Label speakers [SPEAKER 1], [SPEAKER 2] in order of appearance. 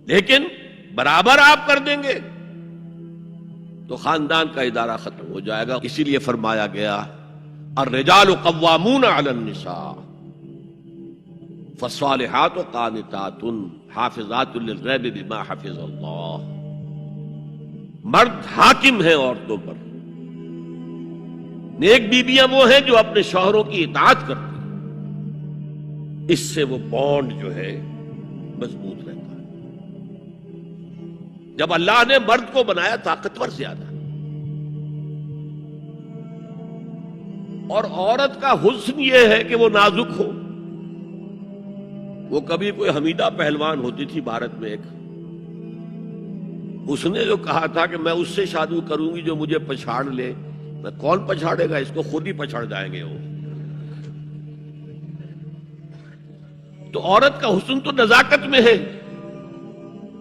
[SPEAKER 1] لیکن برابر آپ کر دیں گے تو خاندان کا ادارہ ختم ہو جائے گا. اسی لیے فرمایا گیا الرجال قوامون علی النساء فالصالحات قانتات حافظات للغیب بما حفظ اللہ. مرد حاکم ہیں عورتوں پر. نیک بیویاں وہ ہیں جو اپنے شوہروں کی اطاعت کرتی ہیں. اس سے وہ بانڈ جو ہے مضبوط رہتا ہے. جب اللہ نے مرد کو بنایا طاقتور زیادہ اور عورت کا حسن یہ ہے کہ وہ نازک ہو. وہ کبھی کوئی حمیدہ پہلوان ہوتی تھی بھارت میں ایک, اس نے جو کہا تھا کہ میں اس سے شادی کروں گی جو مجھے پچھاڑ لے. میں کون پچھاڑے گا اس کو, خود ہی پچھاڑ جائیں گے وہ. تو عورت کا حسن تو نزاکت میں ہے.